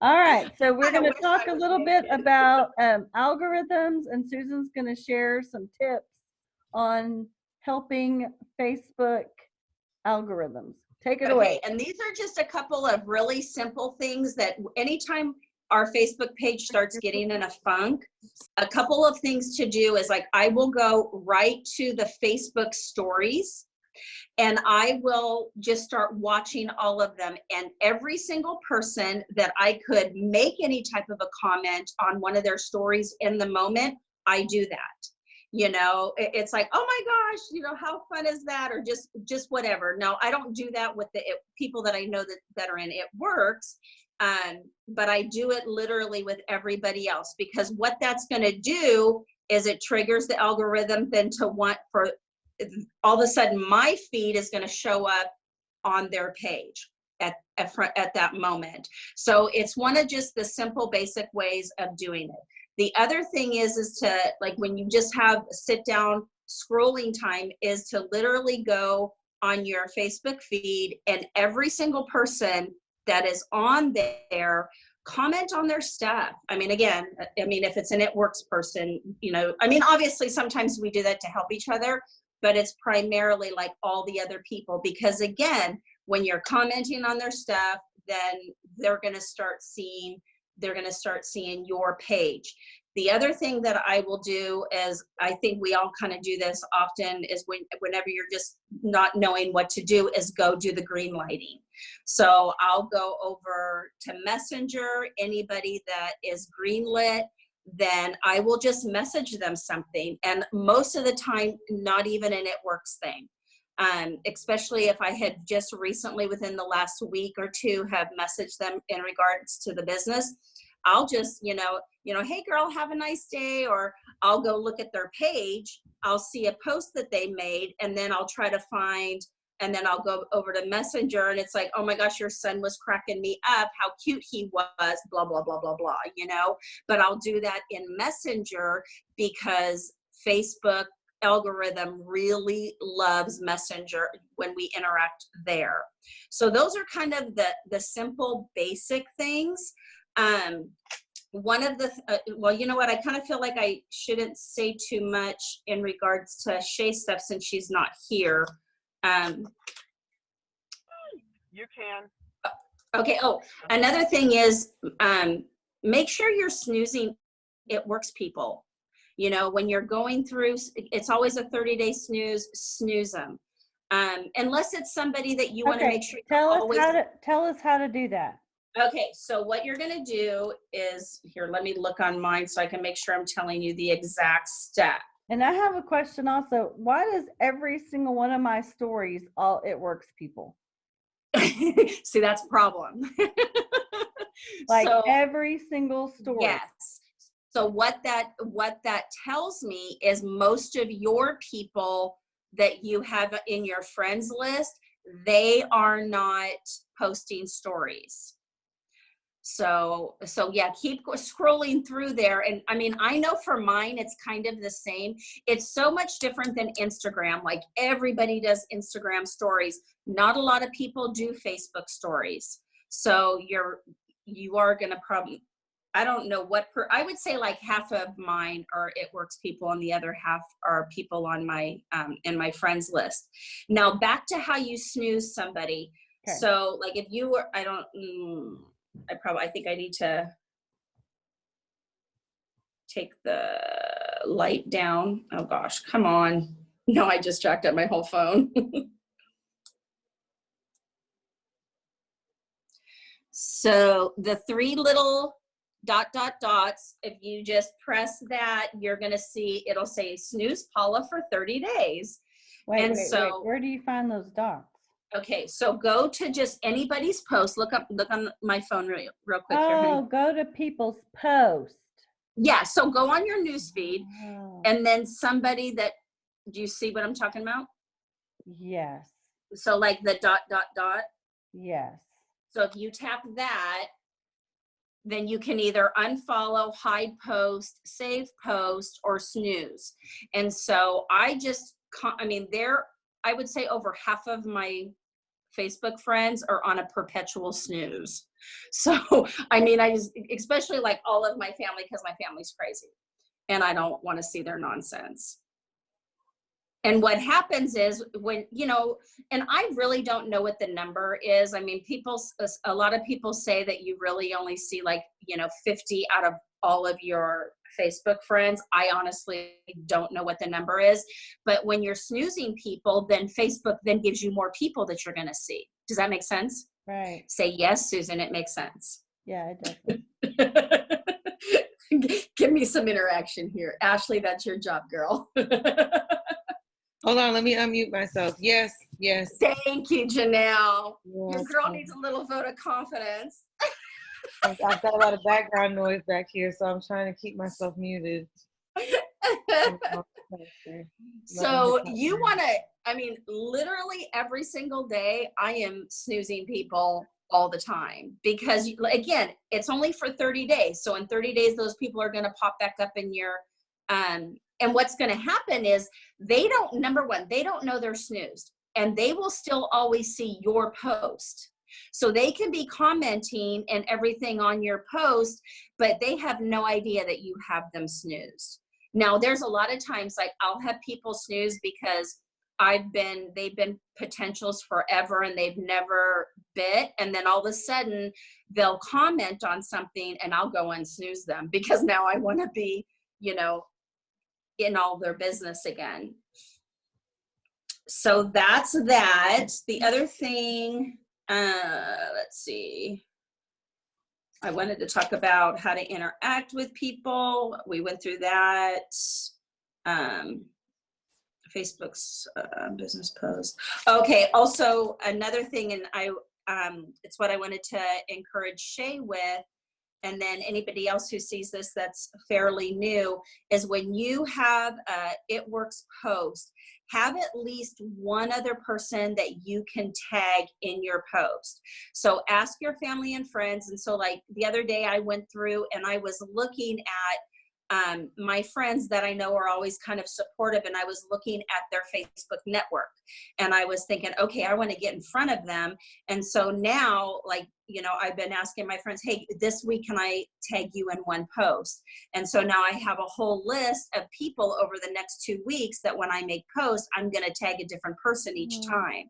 All right, so we're kinda going to wish talk I a was little bit muted. about algorithms, and Susan's going to share some tips on helping Facebook algorithms. Take it away. Okay, and these are just a couple of really simple things that anytime our Facebook page starts getting in a funk, a couple of things to do is like I will go right to the Facebook stories and I will just start watching all of them. And every single person that I could make any type of a comment on one of their stories in the moment, I do that. It's like, oh my gosh, how fun is that? Or just whatever. No, I don't do that with the people that I know that are in It Works. But I do it literally with everybody else, because what that's going to do is it triggers the algorithm then to want for all of a sudden my feed is going to show up on their page at that moment. So it's one of just the simple basic ways of doing it. The other thing is to, like, when you just have sit down scrolling time, is to literally go on your Facebook feed, and every single person that is on there, comment on their stuff. Again, if it's an It Works person, obviously sometimes we do that to help each other, but it's primarily like all the other people, because again, when you're commenting on their stuff, then they're going to start seeing your page. The other thing that I will do is, I think we all kind of do this often, is whenever you're just not knowing what to do, is go do the green lighting. So I'll go over to Messenger, anybody that is greenlit, then I will just message them something. And most of the time, not even an It Works thing. Especially if I had just recently, within the last week or two, have messaged them in regards to the business, I'll just, hey girl, have a nice day. Or I'll go look at their page, I'll see a post that they made, and then I'll try to find, and then I'll go over to Messenger, and it's like, oh my gosh, your son was cracking me up, how cute he was, blah, blah, blah, blah, blah, But I'll do that in Messenger, because Facebook algorithm really loves Messenger when we interact there. So those are kind of the simple basic things. One of the, well, you know what, I kind of feel like I shouldn't say too much in regards to Shae stuff since she's not here. You can. Okay. Oh, another thing is, make sure you're snoozing It Works people. When you're going through, it's always a 30-day snooze them. Unless it's somebody that you want to make sure. Tell us how to do that. Okay, so what you're going to do is, here, let me look on mine so I can make sure I'm telling you the exact step. And I have a question also. Why does every single one of my stories all It Works people? See, that's a problem. Like, so, every single story. Yes. So what that tells me is most of your people that you have in your friends list, they are not posting stories. So yeah, keep scrolling through there. And I know for mine, it's kind of the same. It's so much different than Instagram. Like, everybody does Instagram stories. Not a lot of people do Facebook stories. So you are going to probably, I don't know what I would say like half of mine are It Works people, and the other half are people on my, in my friends list. Now back to how you snooze somebody. Okay. So like if you were, I think I need to take the light down. Oh gosh, come on. No, I just jacked up my whole phone. So the three little dots, if you just press that, you're going to see, it'll say Snooze Paula for 30 days. Wait, where do you find those dots? Okay, so go to just anybody's post. Look on my phone real quick. Oh, go to people's post. Yeah, so go on your newsfeed, and then somebody that, do you see what I'm talking about? Yes. So like the dot. Yes. So if you tap that, then you can either unfollow, hide post, save post, or snooze. And so I would say over half of my Facebook friends are on a perpetual snooze. So, I mean, I just, especially like all of my family, because my family's crazy and I don't want to see their nonsense. And what happens is when, you know, and I really don't know what the number is. I mean, a lot of people say that you really only see like, you know, 50 out of all of your Facebook friends. I honestly don't know what the number is, but when you're snoozing people, then Facebook then gives you more people that you're going to see. Does that make sense? Right. Say yes, Susan, it makes sense. Yeah, it does. Give me some interaction here. Ashley, that's your job, girl. Hold on, let me unmute myself. Yes, yes. Thank you, Janelle. Yes. Your girl needs a little vote of confidence. I've got a lot of background noise back here, so I'm trying to keep myself muted. So you want to, I mean, literally every single day, I am snoozing people all the time because, again, it's only for 30 days. So in 30 days, those people are going to pop back up in your, and what's going to happen is they don't, number one, they don't know they're snoozed, and they will still always see your post. So they can be commenting and everything on your post, but they have no idea that you have them snoozed. Now, there's a lot of times, like I'll have people snooze because they've been potentials forever and they've never bit. And then all of a sudden they'll comment on something and I'll go and snooze them because now I want to be, you know, in all their business again. So that's that. The other thing, let's see. I wanted to talk about how to interact with people. We went through that. Facebook's business post. Okay, also another thing, and it's what I wanted to encourage Shae with, and then anybody else who sees this that's fairly new, is when you have a It Works post, have at least one other person that you can tag in your post. So ask your family and friends. And so like the other day I went through and I was looking at my friends that I know are always kind of supportive, and I was looking at their Facebook network and I was thinking, okay, I want to get in front of them. And so now, like, you know, I've been asking my friends, hey, this week, can I tag you in one post? And so now I have a whole list of people over the next 2 weeks that when I make posts, I'm going to tag a different person each time.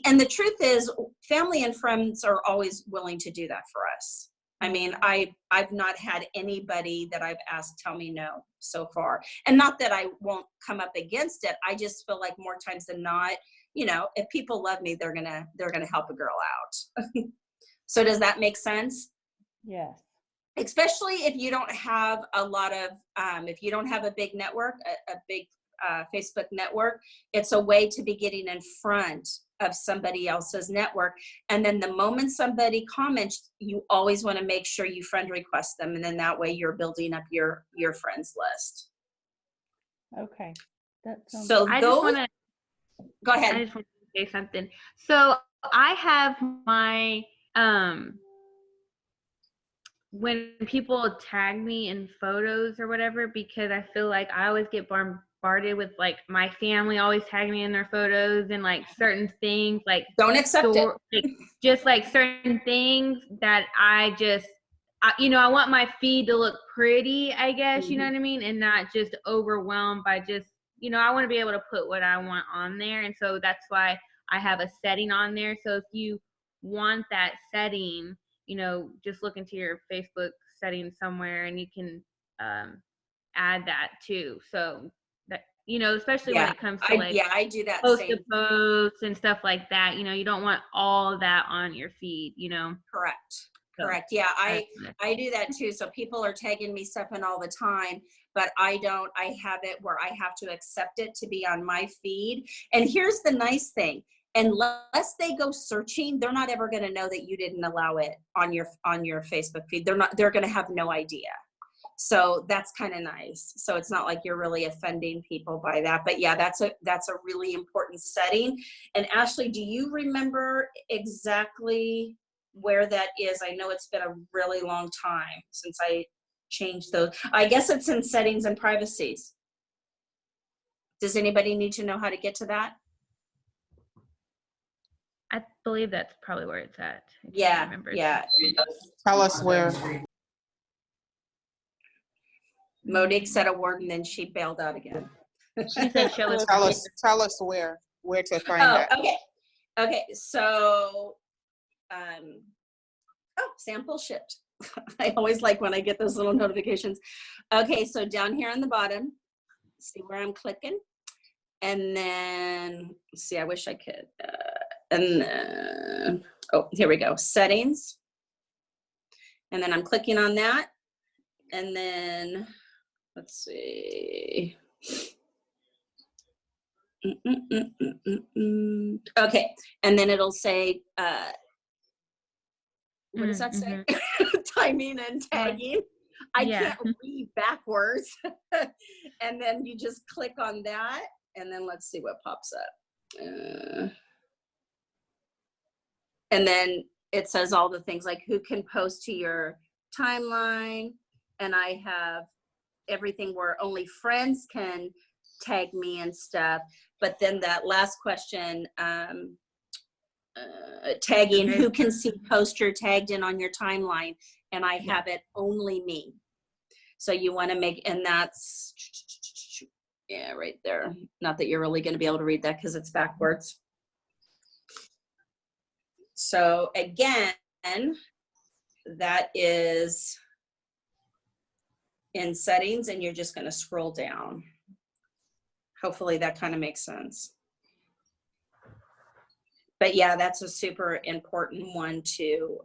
And the truth is, family and friends are always willing to do that for us. I mean, I've not had anybody that I've asked tell me no so far. And not that I won't come up against it. I just feel like more times than not, you know, if people love me, they're gonna help a girl out. So does that make sense? Yes. Especially if you don't have a lot of, if you don't have a big network, a big Facebook network, it's a way to be getting in front of somebody else's network. And then the moment somebody comments, you always want to make sure you friend request them. And then that way you're building up your friends list. Okay. That sounds So I those, just want to go ahead. I just want to say something. So I have my when people tag me in photos or whatever, because I feel like I always get bombarded with like my family always tagging me in their photos and like certain things, like Don't accept it. like, just like certain things that you know, I want my feed to look pretty, I guess, you know what I mean? And not just overwhelmed by just, you know, I want to be able to put what I want on there. And so that's why I have a setting on there. So if you want that setting, you know, just look into your Facebook settings somewhere and you can add that too. So that, you know, especially when it comes to I do that post same. posts and stuff like that, you know, you don't want all that on your feed, you know. Correct. Yeah, I do that too. So people are tagging me stuff in all the time, but I have it where I have to accept it to be on my feed. And here's the nice thing. Unless they go searching, they're not ever going to know that you didn't allow it on your Facebook feed. They're going to have no idea. So that's kind of nice. So it's not like you're really offending people by that. But yeah, that's a really important setting. And Ashley, do you remember exactly where that is? I know it's been a really long time since I changed those. I guess it's in settings and privacies. Does anybody need to know how to get to that? I believe that's probably where it's at. I can't Yeah, remember. yeah. Tell us where. Monique said a word and then she bailed out again. She said show us. Tell us where to find Oh, that. okay. Okay, so, sample shipped. I always like when I get those little notifications. Okay, so down here on the bottom, see where I'm clicking? And then, see, I wish I could. And then, oh, here we go, settings. And then I'm clicking on that. And then, let's see. Okay, and then it'll say, what does that say? Timing and tagging. I can't read backwards. And then you just click on that, and then let's see what pops up. And then it says all the things like who can post to your timeline, and I have everything where only friends can tag me and stuff. But then that last question, tagging who can see post you're tagged in on your timeline, and I have it only me. So you want to make, and that's, yeah, right there. Not that you're really going to be able to read that because it's backwards. So again, that is in settings, and you're just going to scroll down. Hopefully that kind of makes sense. But yeah, that's a super important one to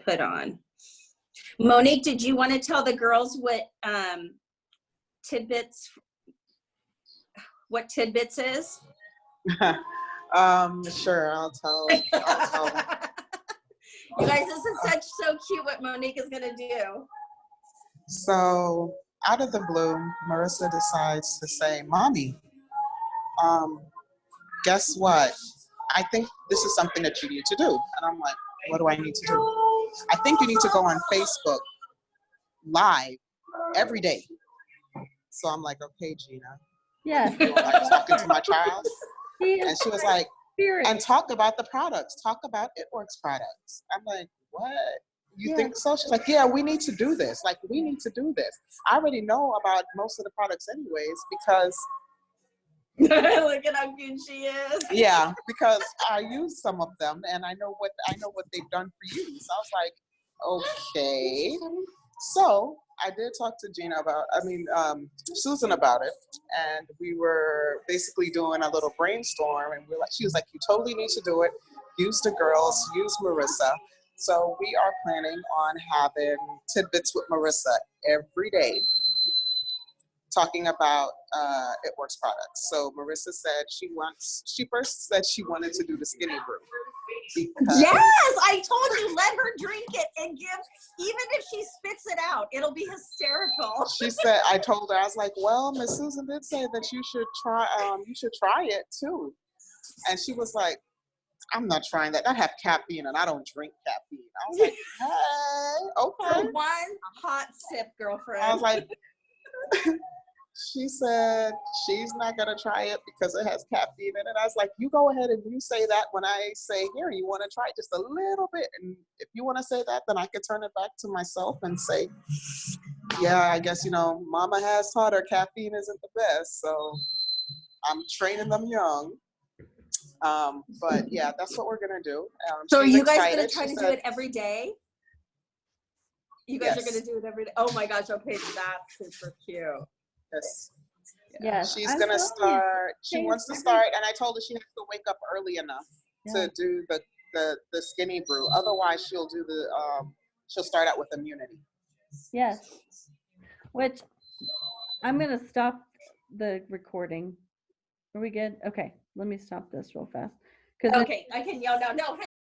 put on. Monique, did you want to tell the girls what tidbits is? Sure, I'll tell them. You guys, this is so cute what Monique is gonna do. So out of the blue, Marissa decides to say, Mommy, guess what? I think this is something that you need to do. And I'm like, what do I need to do? I think you need to go on Facebook Live every day. So I'm like, okay, Gina. Yes. You know, like talking to my child. And she was like, Spirit. and talk about the products. Talk about It Works products. I'm like, what? You think so? She's like, yeah, we need to do this. Like, we need to do this. I already know about most of the products anyways because look at how cute she is. Yeah, because I use some of them and I know what they've done for you. So I was like, okay. So I did talk to Gina Susan about it, and we were basically doing a little brainstorm, and she was like, you totally need to do it. Use the girls, use Marissa. So we are planning on having tidbits with Marissa every day, talking about It Works products. So Marissa said she first said she wanted to do the skinny brew. Yes, I told you, let her drink it and give, even if she spits it out, it'll be hysterical. She said, I told her, I was like, well, Miss Susan did say that you should try it too. And she was like, I'm not trying that. I have caffeine and I don't drink caffeine. I was like, hey, okay. For one hot sip, girlfriend. I was like, she said she's not going to try it because it has caffeine in it. I was like, you go ahead and you say that when I say, here, you want to try just a little bit. And if you want to say that, then I could turn it back to myself and say, yeah, I guess, mama has taught her caffeine isn't the best. So I'm training them young. But yeah, that's what we're going to do. So are you guys going to try to do it every day? You guys are going to do it every day? Oh my gosh, okay, that's super cute. Yes. Yeah. She's gonna start. She wants to start, and I told her she has to wake up early enough to do the skinny brew. Otherwise, she'll do she'll start out with immunity. Yes. Which I'm gonna stop the recording. Are we good? Okay. Let me stop this real fast. Okay, I can yell now. No.